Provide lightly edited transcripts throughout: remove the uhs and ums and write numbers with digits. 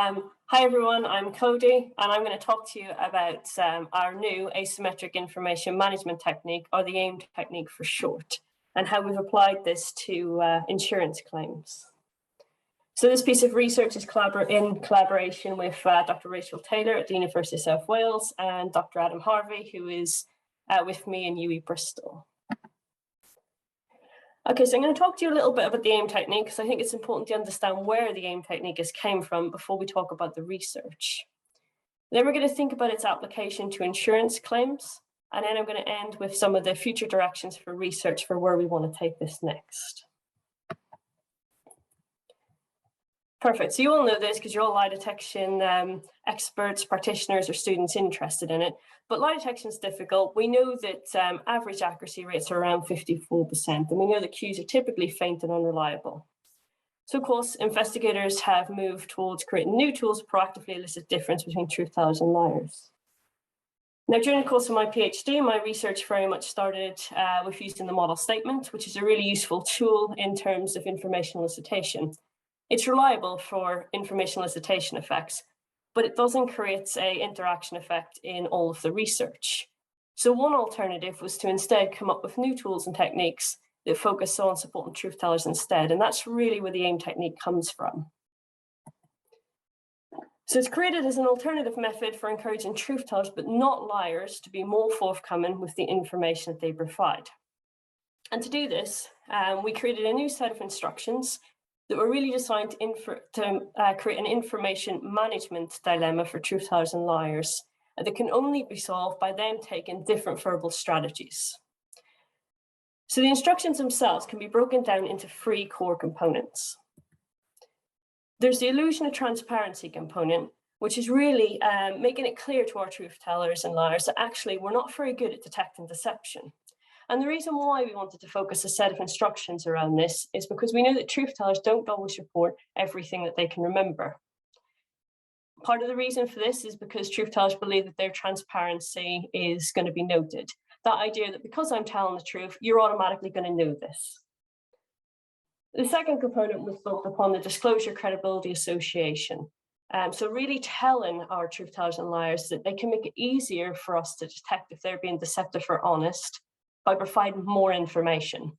Hi everyone, I'm Cody and I'm going to talk to you about our new asymmetric information management technique, or the AIM technique for short, and how we've applied this to insurance claims. So this piece of research is in collaboration with Dr. Rachel Taylor at the University of South Wales and Dr. Adam Harvey, who is with me in UWE Bristol. Okay, so I'm going to talk to you a little bit about the AIM technique because I think it's important to understand where the AIM technique came from before we talk about the research. Then we're going to think about its application to insurance claims, and then I'm going to end with some of the future directions for research for where we want to take this next. Perfect, so you all know this because you're all lie detection experts, practitioners, or students interested in it. But lie detection is difficult. We know that average accuracy rates are around 54%, and we know that cues are typically faint and unreliable. So of course, investigators have moved towards creating new tools to proactively elicit difference between truth tellers and liars. Now, during the course of my PhD, my research very much started with using the model statement, which is a really useful tool in terms of information elicitation. It's reliable for information elicitation effects, but it doesn't create an interaction effect in all of the research. So one alternative was to instead come up with new tools and techniques that focus on supporting truth tellers instead, and that's really where the AIM technique comes from. So it's created as an alternative method for encouraging truth tellers, but not liars, to be more forthcoming with the information that they provide. And to do this, we created a new set of instructions that were really designed to create an information management dilemma for truth tellers and liars that can only be solved by them taking different verbal strategies. So the instructions themselves can be broken down into 3 core components. There's the illusion of transparency component, which is really making it clear to our truth tellers and liars that actually we're not very good at detecting deception. And the reason why we wanted to focus a set of instructions around this is because we know that truth tellers don't always report everything that they can remember. Part of the reason for this is because truth tellers believe that their transparency is going to be noted. That idea that because I'm telling the truth, you're automatically going to know this. The second component was built upon the disclosure credibility association. So really telling our truth tellers and liars that they can make it easier for us to detect if they're being deceptive or honest by providing more information.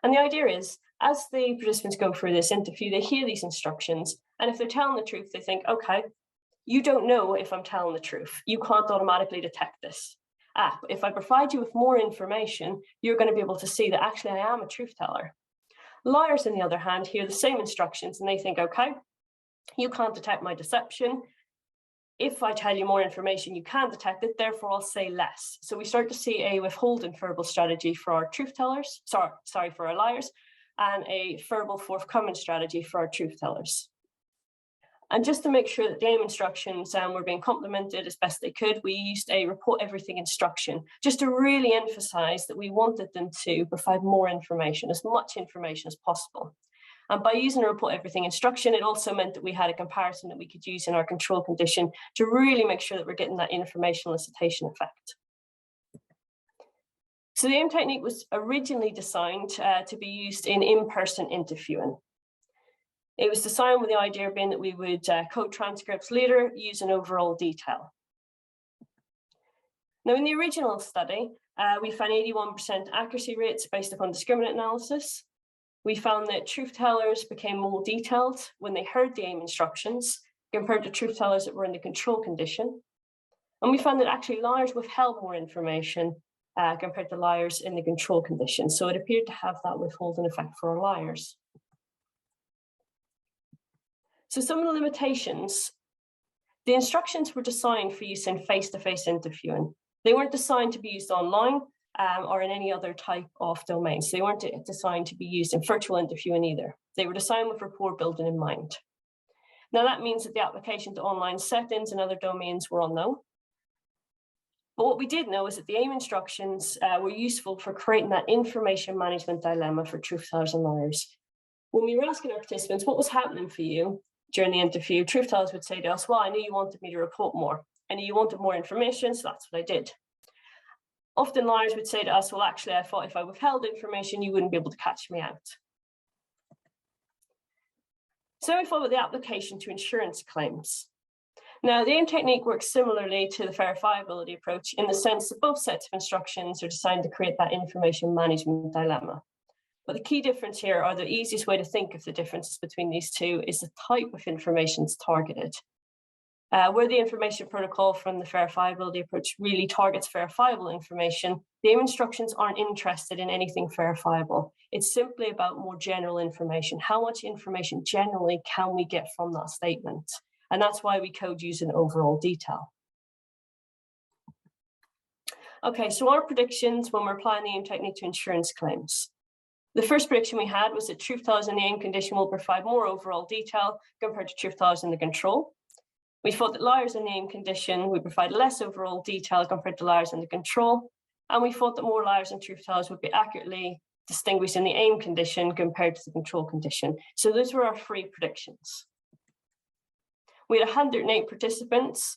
And the idea is, as the participants go through this interview, they hear these instructions, and if they're telling the truth, they think, okay, you don't know if I'm telling the truth. You can't automatically detect this. But if I provide you with more information, you're going to be able to see that actually I am a truth teller. Liars, on the other hand, hear the same instructions and they think, okay, you can't detect my deception. If I tell you more information, you can detect it, therefore I'll say less. So we start to see a withholding verbal strategy for our truth tellers, for our liars, and a verbal forthcoming strategy for our truth tellers. And just to make sure that the AIM instructions were being complemented as best they could, we used a report everything instruction, just to really emphasize that we wanted them to provide more information, as much information as possible. And by using a report everything instruction, it also meant that we had a comparison that we could use in our control condition to really make sure that we're getting that information elicitation effect. So the AIM technique was originally designed to be used in in-person interviewing. It was designed with the idea being that we would code transcripts later using overall detail. Now, in the original study, we found 81% accuracy rates based upon discriminant analysis. We found that truth tellers became more detailed when they heard the AIM instructions compared to truth tellers that were in the control condition. And we found that actually liars withheld more information compared to liars in the control condition. So it appeared to have that withholding effect for our liars. So some of the limitations, the instructions were designed for use in face-to-face interviewing. They weren't designed to be used online or in any other type of domains. They weren't designed to be used in virtual interviewing either. They were designed with rapport building in mind. Now that means that the application to online settings and other domains were unknown. But what we did know is that the AIM instructions were useful for creating that information management dilemma for truth tellers and liars. When we were asking our participants what was happening for you during the interview, truth tellers would say to us, well, I knew you wanted me to report more. I knew you wanted more information, so that's what I did. Often liars would say to us, well, actually, I thought if I withheld information, you wouldn't be able to catch me out. So we follow the application to insurance claims. Now, the AIM technique works similarly to the verifiability approach in the sense that both sets of instructions are designed to create that information management dilemma. But the key difference here, or the easiest way to think of the differences between these two, is the type of information is targeted. Where the information protocol from the verifiability approach really targets verifiable information, the AIM instructions aren't interested in anything verifiable. It's simply about more general information. How much information generally can we get from that statement? And that's why we code using overall detail. Okay, so our predictions when we're applying the AIM technique to insurance claims. The first prediction we had was that truth tellers in the AIM condition will provide more overall detail compared to truth tellers in the control. We thought that liars in the AIM condition would provide less overall detail compared to liars in the control. And we thought that more liars and truth tellers would be accurately distinguished in the AIM condition compared to the control condition. So those were our three predictions. We had 108 participants.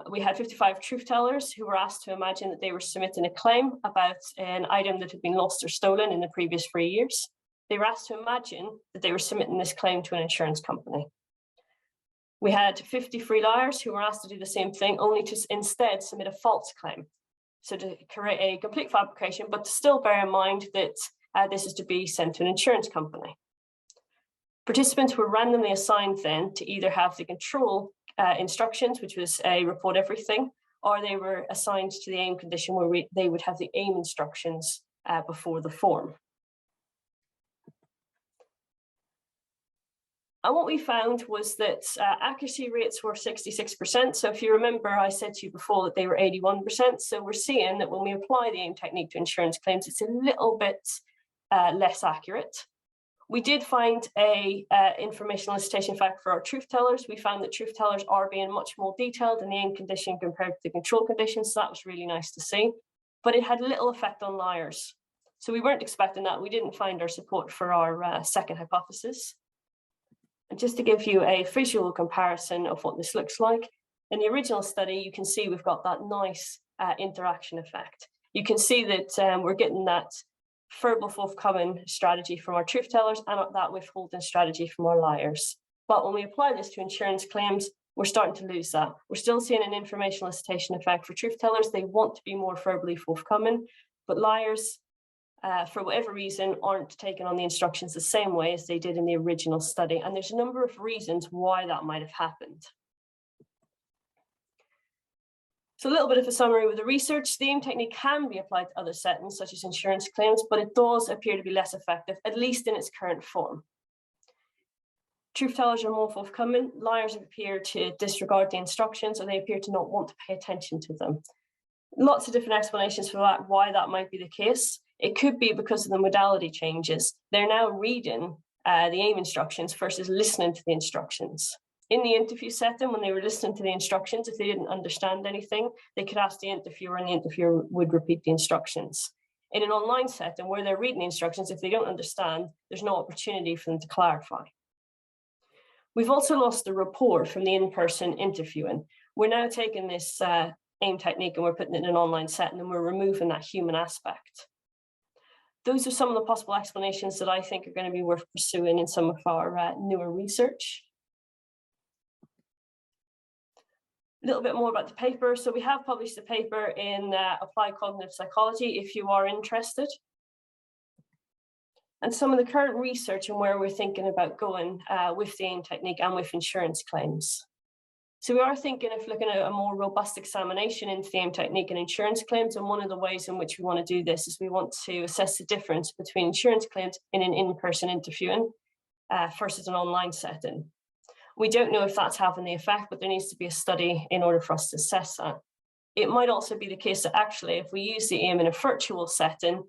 We had 55 truth tellers who were asked to imagine that they were submitting a claim about an item that had been lost or stolen in the previous 3 years. They were asked to imagine that they were submitting this claim to an insurance company. We had 53 liars who were asked to do the same thing, only to instead submit a false claim. So to create a complete fabrication, but to still bear in mind that this is to be sent to an insurance company. Participants were randomly assigned then to either have the control instructions, which was a report everything, or they were assigned to the AIM condition where they would have the AIM instructions before the form. And what we found was that accuracy rates were 66%. So if you remember, I said to you before that they were 81%. So we're seeing that when we apply the AIM technique to insurance claims, it's a little bit less accurate. We did find a information elicitation factor for our truth tellers. We found that truth tellers are being much more detailed in the AIM condition compared to the control condition. So that was really nice to see. But it had little effect on liars. So we weren't expecting that. We didn't find our support for our second hypothesis. And just to give you a visual comparison of what this looks like, in the original study, you can see we've got that nice interaction effect. You can see that we're getting that verbal forthcoming strategy from our truth tellers and that withholding strategy from our liars. But when we apply this to insurance claims, we're starting to lose that. We're still seeing an information elicitation effect for truth tellers. They want to be more verbally forthcoming, but liars, for whatever reason, aren't taking on the instructions the same way as they did in the original study. And there's a number of reasons why that might have happened. So a little bit of a summary with the research. The AIM technique can be applied to other settings, such as insurance claims, but it does appear to be less effective, at least in its current form. Truth tellers are more forthcoming. Liars appear to disregard the instructions, or they appear to not want to pay attention to them. Lots of different explanations for that, why that might be the case. It could be because of the modality changes. They're now reading the AIM instructions versus listening to the instructions. In the interview setting, when they were listening to the instructions, if they didn't understand anything, they could ask the interviewer and the interviewer would repeat the instructions. In an online setting where they're reading the instructions, if they don't understand, there's no opportunity for them to clarify. We've also lost the rapport from the in-person interviewing. We're now taking this AIM technique and we're putting it in an online setting and we're removing that human aspect. Those are some of the possible explanations that I think are going to be worth pursuing in some of our newer research. A little bit more about the paper. So we have published a paper in Applied Cognitive Psychology if you are interested. And some of the current research and where we're thinking about going with the AIM technique and with insurance claims. So we are thinking of looking at a more robust examination into the AIM technique and insurance claims. And one of the ways in which we want to do this is we want to assess the difference between insurance claims in an in-person interviewing versus an online setting. We don't know if that's having the effect, but there needs to be a study in order for us to assess that. It might also be the case that actually, if we use the AIM in a virtual setting,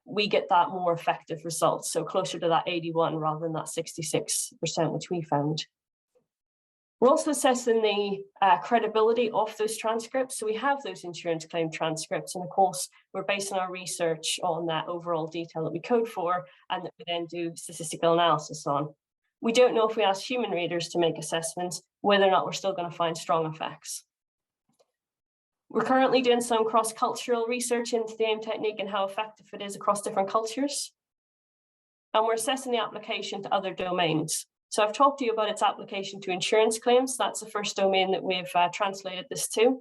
we get that more effective result. So closer to that 81 rather than that 66%, which we found. We're also assessing the credibility of those transcripts. So we have those insurance claim transcripts. And of course, we're basing our research on that overall detail that we code for and that we then do statistical analysis on. We don't know if we ask human readers to make assessments, whether or not we're still going to find strong effects. We're currently doing some cross-cultural research into the AIM technique and how effective it is across different cultures. And we're assessing the application to other domains. So I've talked to you about its application to insurance claims. That's the first domain that we've translated this to.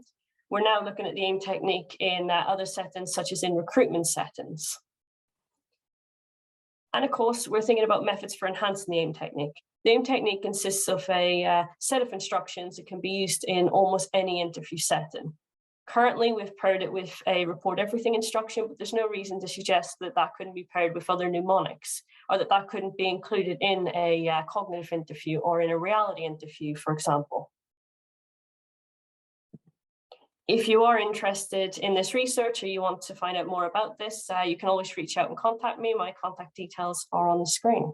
We're now looking at the AIM technique in other settings, such as in recruitment settings. And of course, we're thinking about methods for enhancing the AIM technique. The AIM technique consists of a set of instructions that can be used in almost any interview setting. Currently, we've paired it with a report everything instruction, but there's no reason to suggest that that couldn't be paired with other mnemonics, or that that couldn't be included in a cognitive interview or in a reality interview, for example. If you are interested in this research or you want to find out more about this, you can always reach out and contact me. My contact details are on the screen.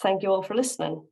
Thank you all for listening.